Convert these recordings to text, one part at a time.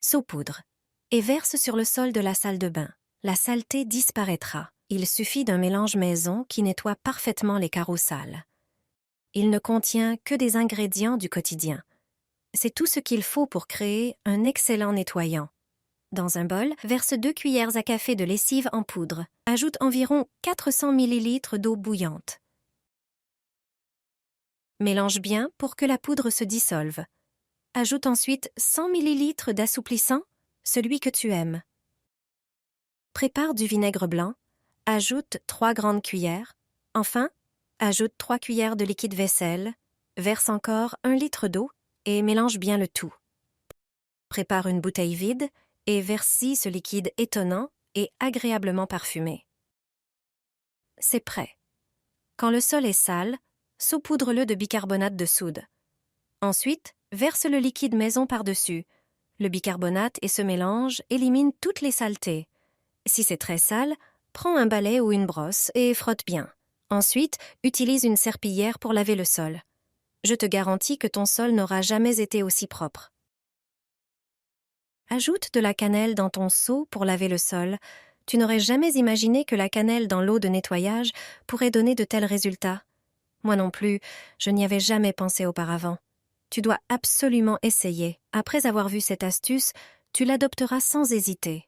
saupoudre et verse sur le sol de la salle de bain. La saleté disparaîtra. Il suffit d'un mélange maison qui nettoie parfaitement les carreaux sales. Il ne contient que des ingrédients du quotidien. C'est tout ce qu'il faut pour créer un excellent nettoyant. Dans un bol, verse 2 cuillères à café de lessive en poudre. Ajoute environ 400 ml d'eau bouillante. Mélange bien pour que la poudre se dissolve. Ajoute ensuite 100 ml d'assouplissant, celui que tu aimes. Prépare du vinaigre blanc. Ajoute 3 grandes cuillères. Enfin, ajoute 3 cuillères de liquide vaisselle. Verse encore 1 litre d'eau et mélange bien le tout. Prépare une bouteille vide et verse-y ce liquide étonnant et agréablement parfumé. C'est prêt. Quand le sol est sale, saupoudre-le de bicarbonate de soude. Ensuite, verse le liquide maison par-dessus. Le bicarbonate et ce mélange éliminent toutes les saletés. Si c'est très sale, prends un balai ou une brosse et frotte bien. Ensuite, utilise une serpillière pour laver le sol. Je te garantis que ton sol n'aura jamais été aussi propre. Ajoute de la cannelle dans ton seau pour laver le sol. Tu n'aurais jamais imaginé que la cannelle dans l'eau de nettoyage pourrait donner de tels résultats. Moi non plus, je n'y avais jamais pensé auparavant. Tu dois absolument essayer. Après avoir vu cette astuce, tu l'adopteras sans hésiter.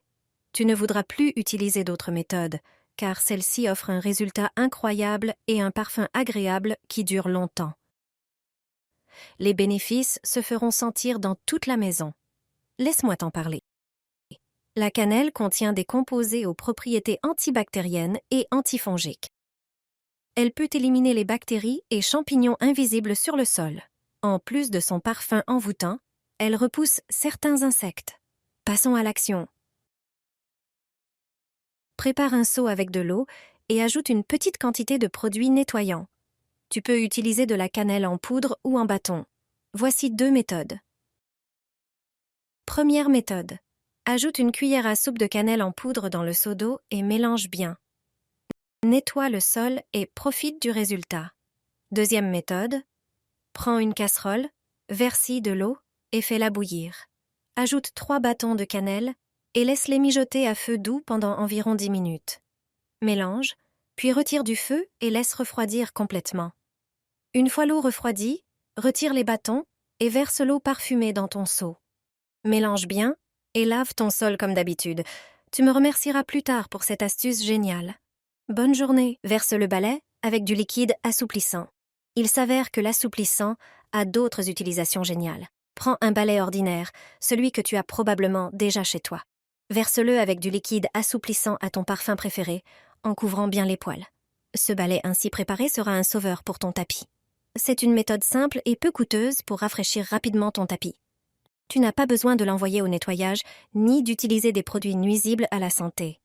Tu ne voudras plus utiliser d'autres méthodes, car celle-ci offre un résultat incroyable et un parfum agréable qui dure longtemps. Les bénéfices se feront sentir dans toute la maison. Laisse-moi t'en parler. La cannelle contient des composés aux propriétés antibactériennes et antifongiques. Elle peut éliminer les bactéries et champignons invisibles sur le sol. En plus de son parfum envoûtant, elle repousse certains insectes. Passons à l'action. Prépare un seau avec de l'eau et ajoute une petite quantité de produits nettoyants. Tu peux utiliser de la cannelle en poudre ou en bâton. Voici 2 méthodes. Première méthode. Ajoute une cuillère à soupe de cannelle en poudre dans le seau d'eau et mélange bien. Nettoie le sol et profite du résultat. Deuxième méthode. Prends une casserole, verse-y de l'eau et fais-la bouillir. Ajoute 3 bâtons de cannelle et laisse-les mijoter à feu doux pendant environ 10 minutes. Mélange, puis retire du feu et laisse refroidir complètement. Une fois l'eau refroidie, retire les bâtons et verse l'eau parfumée dans ton seau. Mélange bien et lave ton sol comme d'habitude. Tu me remercieras plus tard pour cette astuce géniale. Bonne journée. Verse le balai avec du liquide assouplissant. Il s'avère que l'assouplissant a d'autres utilisations géniales. Prends un balai ordinaire, celui que tu as probablement déjà chez toi. Verse-le avec du liquide assouplissant à ton parfum préféré, en couvrant bien les poils. Ce balai ainsi préparé sera un sauveur pour ton tapis. C'est une méthode simple et peu coûteuse pour rafraîchir rapidement ton tapis. Tu n'as pas besoin de l'envoyer au nettoyage, ni d'utiliser des produits nuisibles à la santé.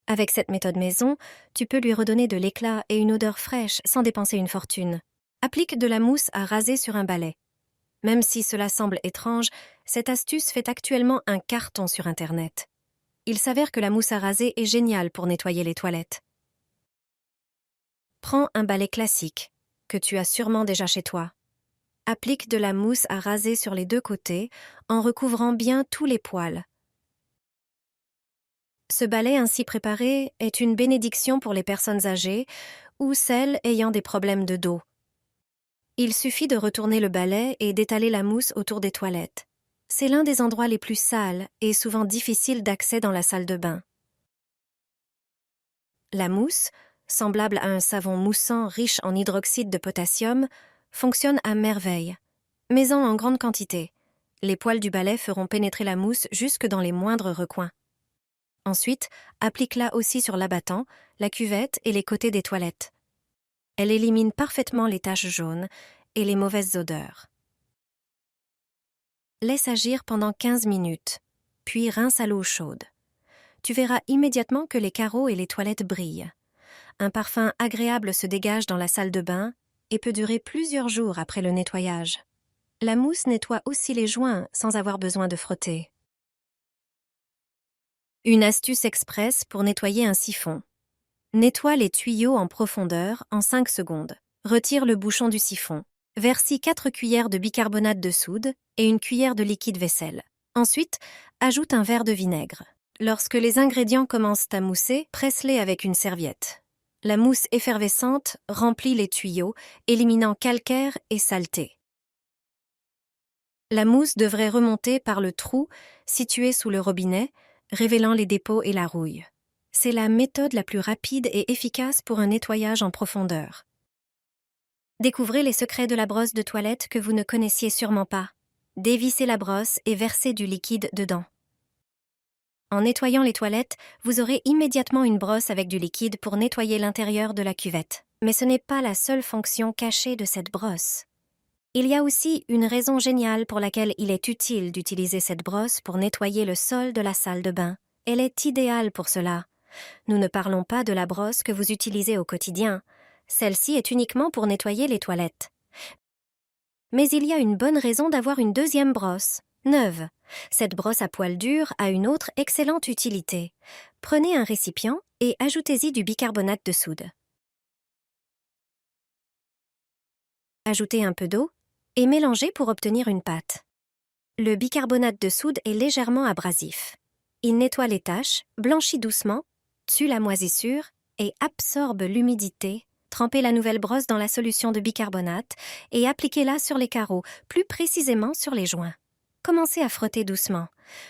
Avec cette méthode maison, tu peux lui redonner de l'éclat et une odeur fraîche sans dépenser une fortune. Applique de la mousse à raser sur un balai. Même si cela semble étrange, cette astuce fait actuellement un carton sur Internet. Il s'avère que la mousse à raser est géniale pour nettoyer les toilettes. Prends un balai classique, que tu as sûrement déjà chez toi. Applique de la mousse à raser sur les 2 côtés en recouvrant bien tous les poils. Ce balai ainsi préparé est une bénédiction pour les personnes âgées ou celles ayant des problèmes de dos. Il suffit de retourner le balai et d'étaler la mousse autour des toilettes. C'est l'un des endroits les plus sales et souvent difficiles d'accès dans la salle de bain. La mousse, semblable à un savon moussant riche en hydroxyde de potassium, fonctionne à merveille, mais en grande quantité. Les poils du balai feront pénétrer la mousse jusque dans les moindres recoins. Ensuite, applique-la aussi sur l'abattant, la cuvette et les côtés des toilettes. Elle élimine parfaitement les taches jaunes et les mauvaises odeurs. Laisse agir pendant 15 minutes, puis rince à l'eau chaude. Tu verras immédiatement que les carreaux et les toilettes brillent. Un parfum agréable se dégage dans la salle de bain et peut durer plusieurs jours après le nettoyage. La mousse nettoie aussi les joints sans avoir besoin de frotter. Une astuce express pour nettoyer un siphon. Nettoie les tuyaux en profondeur en 5 secondes. Retire le bouchon du siphon. Verse-y 4 cuillères de bicarbonate de soude et une cuillère de liquide vaisselle. Ensuite, ajoute un verre de vinaigre. Lorsque les ingrédients commencent à mousser, presse-les avec une serviette. La mousse effervescente remplit les tuyaux, éliminant calcaire et saleté. La mousse devrait remonter par le trou situé sous le robinet, révélant les dépôts et la rouille. C'est la méthode la plus rapide et efficace pour un nettoyage en profondeur. Découvrez les secrets de la brosse de toilette que vous ne connaissiez sûrement pas. Dévissez la brosse et versez du liquide dedans. En nettoyant les toilettes, vous aurez immédiatement une brosse avec du liquide pour nettoyer l'intérieur de la cuvette. Mais ce n'est pas la seule fonction cachée de cette brosse. Il y a aussi une raison géniale pour laquelle il est utile d'utiliser cette brosse pour nettoyer le sol de la salle de bain. Elle est idéale pour cela. Nous ne parlons pas de la brosse que vous utilisez au quotidien. Celle-ci est uniquement pour nettoyer les toilettes. Mais il y a une bonne raison d'avoir une deuxième brosse, neuve. Cette brosse à poils durs a une autre excellente utilité. Prenez un récipient et ajoutez-y du bicarbonate de soude. Ajoutez un peu d'eau et mélangez pour obtenir une pâte. Le bicarbonate de soude est légèrement abrasif. Il nettoie les taches, blanchit doucement, tue la moisissure et absorbe l'humidité. Trempez la nouvelle brosse dans la solution de bicarbonate et appliquez-la sur les carreaux, plus précisément sur les joints. Commencez à frotter doucement.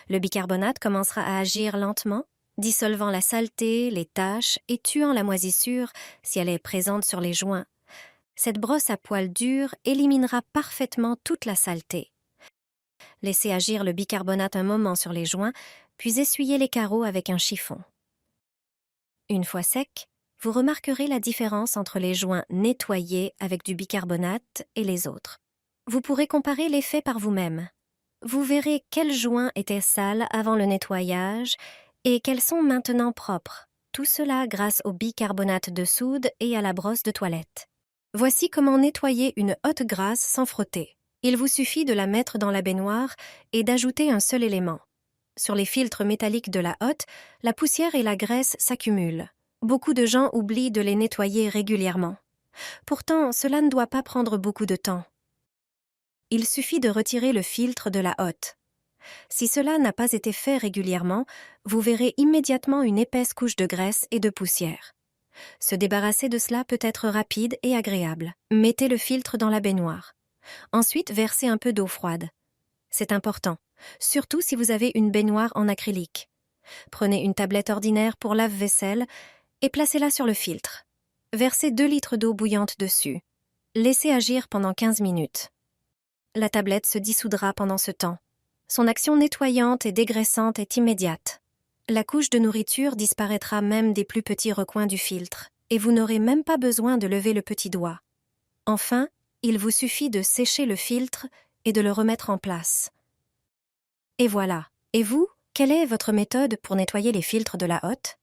Le bicarbonate commencera à agir lentement, dissolvant la saleté, les taches et tuant la moisissure si elle est présente sur les joints. Cette brosse à poils durs éliminera parfaitement toute la saleté. Laissez agir le bicarbonate un moment sur les joints, puis essuyez les carreaux avec un chiffon. Une fois sec, vous remarquerez la différence entre les joints nettoyés avec du bicarbonate et les autres. Vous pourrez comparer l'effet par vous-même. Vous verrez quels joints étaient sales avant le nettoyage et quels sont maintenant propres. Tout cela grâce au bicarbonate de soude et à la brosse de toilette. Voici comment nettoyer une hotte grasse sans frotter. Il vous suffit de la mettre dans la baignoire et d'ajouter un seul élément. Sur les filtres métalliques de la hotte, la poussière et la graisse s'accumulent. Beaucoup de gens oublient de les nettoyer régulièrement. Pourtant, cela ne doit pas prendre beaucoup de temps. Il suffit de retirer le filtre de la hotte. Si cela n'a pas été fait régulièrement, vous verrez immédiatement une épaisse couche de graisse et de poussière. Se débarrasser de cela peut être rapide et agréable. Mettez le filtre dans la baignoire. Ensuite, versez un peu d'eau froide. C'est important, surtout si vous avez une baignoire en acrylique. Prenez une tablette ordinaire pour lave-vaisselle et placez-la sur le filtre. Versez 2 litres d'eau bouillante dessus. Laissez agir pendant 15 minutes. La tablette se dissoudra pendant ce temps. Son action nettoyante et dégraissante est immédiate. La couche de nourriture disparaîtra même des plus petits recoins du filtre, et vous n'aurez même pas besoin de lever le petit doigt. Enfin, il vous suffit de sécher le filtre et de le remettre en place. Et voilà. Et vous, quelle est votre méthode pour nettoyer les filtres de la hotte ?